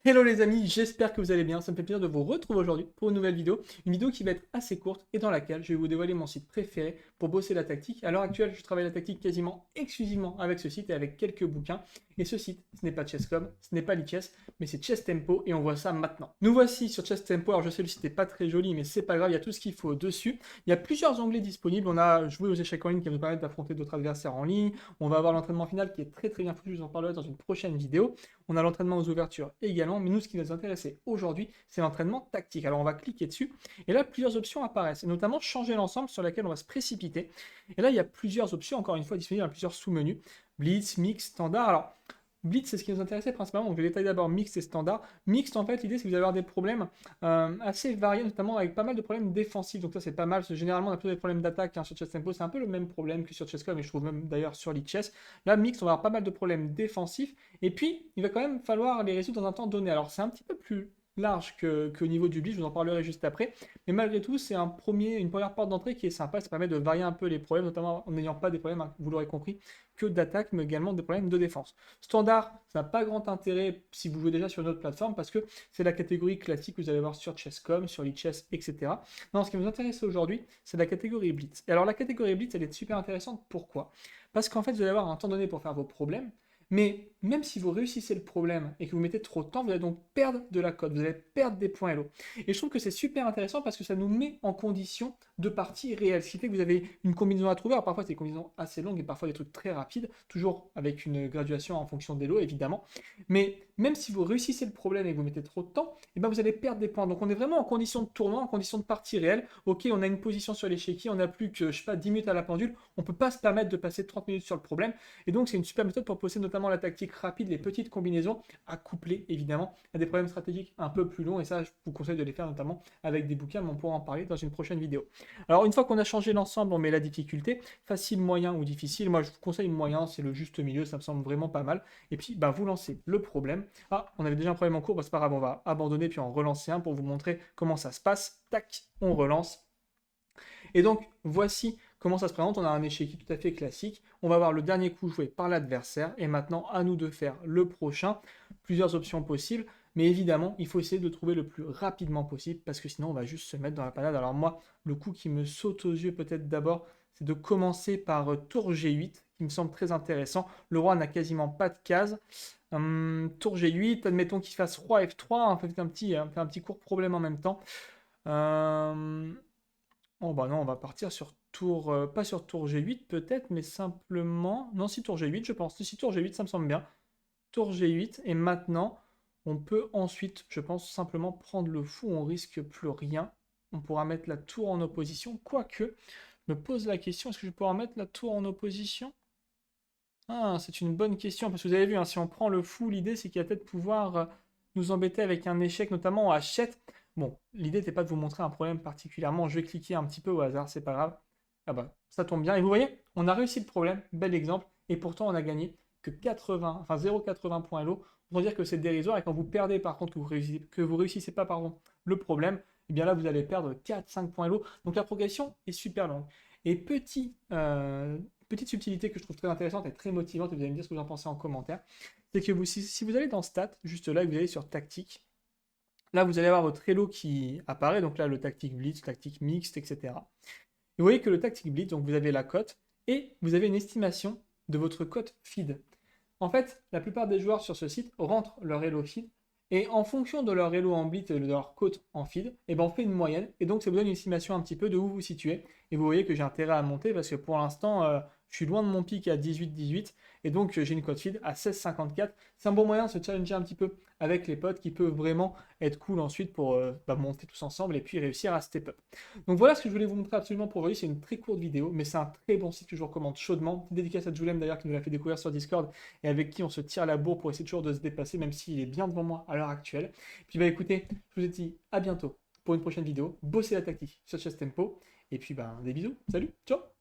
Hello les amis, j'espère que vous allez bien, ça me fait plaisir de vous retrouver aujourd'hui pour une nouvelle vidéo. Une vidéo qui va être assez courte et dans laquelle je vais vous dévoiler mon site préféré pour bosser la tactique. À l'heure actuelle, je travaille la tactique quasiment exclusivement avec ce site et avec quelques bouquins. Et ce site, ce n'est pas Chess.com, ce n'est pas Lichess, mais c'est Chess Tempo et on voit ça maintenant. Nous voici sur Chess Tempo, alors je sais le site n'est pas très joli mais c'est pas grave, il y a tout ce qu'il faut dessus. Il y a plusieurs onglets disponibles, on a joué aux échecs en ligne qui va nous permettre d'affronter d'autres adversaires en ligne. On va avoir l'entraînement final qui est très bien foutu, je vous en parlerai dans une prochaine vidéo. On a l'entraînement aux ouvertures également, mais nous, ce qui nous intéressait aujourd'hui, c'est l'entraînement tactique. Alors, on va cliquer dessus, et là, plusieurs options apparaissent, et notamment changer l'ensemble sur laquelle on va se précipiter. Et là, il y a plusieurs options, encore une fois, disponibles dans plusieurs sous-menus. Blitz, Mix, Standard. Alors, Blitz, c'est ce qui nous intéressait principalement. Donc, je vais détailler d'abord Mixte et Standard. Mixte, en fait, l'idée, c'est que vous allez avoir des problèmes assez variés, notamment avec pas mal de problèmes défensifs. Donc, ça, c'est pas mal. Parce que généralement, on a plutôt des problèmes d'attaque sur Chess Tempo. C'est un peu le même problème que sur Chess.com, et je trouve même d'ailleurs sur Lichess. Là, Mixte, on va avoir pas mal de problèmes défensifs. Et puis, il va quand même falloir les résoudre dans un temps donné. Alors, c'est un petit peu plus large qu'au niveau du Blitz, je vous en parlerai juste après. Mais malgré tout, c'est une première porte d'entrée qui est sympa. Ça permet de varier un peu les problèmes, notamment en n'ayant pas des problèmes, hein, vous l'aurez compris, que d'attaque, mais également des problèmes de défense. Standard, ça n'a pas grand intérêt si vous jouez déjà sur une autre plateforme parce que c'est la catégorie classique que vous allez voir sur Chess.com, sur Lichess, etc. Non, ce qui nous intéresse aujourd'hui, c'est la catégorie Blitz. Et alors la catégorie Blitz, elle est super intéressante. Pourquoi? Parce qu'en fait, vous allez avoir un temps donné pour faire vos problèmes. Mais même si vous réussissez le problème et que vous mettez trop de temps, vous allez donc perdre de la cote, vous allez perdre des points Elo. Et je trouve que c'est super intéressant parce que ça nous met en condition de partie réelle. Ce qui fait que vous avez une combinaison à trouver. Alors parfois c'est des combinaisons assez longues et parfois des trucs très rapides, toujours avec une graduation en fonction des lots évidemment. Mais même si vous réussissez le problème et que vous mettez trop de temps, et ben vous allez perdre des points. Donc on est vraiment en condition de tournoi, en condition de partie réelle. Ok, on a une position sur l'échiquier, on n'a plus que, je sais pas, 10 minutes à la pendule. On ne peut pas se permettre de passer 30 minutes sur le problème. Et donc c'est une super méthode pour poser notamment la tactique rapide, les petites combinaisons, à coupler évidemment à des problèmes stratégiques un peu plus longs. Et ça, je vous conseille de les faire notamment avec des bouquins, mais on pourra en parler dans une prochaine vidéo. Alors une fois qu'on a changé l'ensemble, on met la difficulté, facile, moyen ou difficile. Moi je vous conseille moyen, c'est le juste milieu, ça me semble vraiment pas mal. Et puis bah, vous lancez le problème. Ah, on avait déjà un problème en cours, bah, c'est pas grave, on va abandonner puis en relancer un pour vous montrer comment ça se passe. Tac, on relance. Et donc, voici comment ça se présente. On a un échiquier tout à fait classique. On va voir le dernier coup joué par l'adversaire. Et maintenant, à nous de faire le prochain. Plusieurs options possibles. Mais évidemment, il faut essayer de le trouver le plus rapidement possible parce que sinon, on va juste se mettre dans la panade. Alors moi, le coup qui me saute aux yeux peut-être d'abord, c'est de commencer par tour G8, qui me semble très intéressant. Le roi n'a quasiment pas de case. Tour G8, admettons qu'il fasse roi F3, on fait un petit court problème en même temps. Euh, Oh bah non, on va partir sur tour, pas sur tour G8 peut-être, mais simplement... Non, si tour G8 je pense. Si tour G8 ça me semble bien. Tour G8 et maintenant on peut ensuite, je pense, simplement prendre le fou, on risque plus rien. On pourra mettre la tour en opposition, quoique, je me pose la question, est-ce que je vais pouvoir mettre la tour en opposition? Ah, c'est une bonne question, parce que vous avez vu, hein, si on prend le fou, l'idée c'est qu'il va peut-être pouvoir nous embêter avec un échec, notamment en H7. Bon, l'idée n'était pas de vous montrer un problème particulièrement, je vais cliquer un petit peu au hasard, c'est pas grave. Ah bah, ça tombe bien. Et vous voyez, on a réussi le problème, bel exemple, et pourtant on a gagné que 80, enfin 0,80 points Elo. Autant dire que c'est dérisoire, et quand vous perdez par contre, que vous réussissez pas pardon, le problème, et bien là vous allez perdre 4-5 points Elo. Donc la progression est super longue. Et petite subtilité que je trouve très intéressante et très motivante, et vous allez me dire ce que vous en pensez en commentaire, c'est que si vous allez dans Stats, juste là, et que vous allez sur Tactique, là vous allez avoir votre Elo qui apparaît, donc là le Tactique Blitz, Tactique Mixte, etc. Et vous voyez que le Tactique Blitz, donc vous avez la cote, et vous avez une estimation de votre cote feed. En fait, la plupart des joueurs sur ce site rentrent leur Elo feed, et en fonction de leur Elo en blitz et de leur cote en feed, et ben on fait une moyenne, et donc ça vous donne une estimation un petit peu de où vous vous situez. Et vous voyez que j'ai intérêt à monter parce que pour l'instant, je suis loin de mon pic à 18-18, et donc j'ai une cote feed à 16,54. C'est un bon moyen de se challenger un petit peu avec les potes qui peuvent vraiment être cool ensuite pour monter tous ensemble et puis réussir à step up. Donc voilà ce que je voulais vous montrer absolument pour aujourd'hui. C'est une très courte vidéo, mais c'est un très bon site que je vous recommande chaudement. Petite dédicace à Julem d'ailleurs qui nous l'a fait découvrir sur Discord et avec qui on se tire la bourre pour essayer toujours de se dépasser, même s'il est bien devant moi à l'heure actuelle. Puis bah écoutez, je vous dis à bientôt pour une prochaine vidéo. Bossez la tactique sur Chess Tempo. Et puis bah des bisous. Salut, ciao!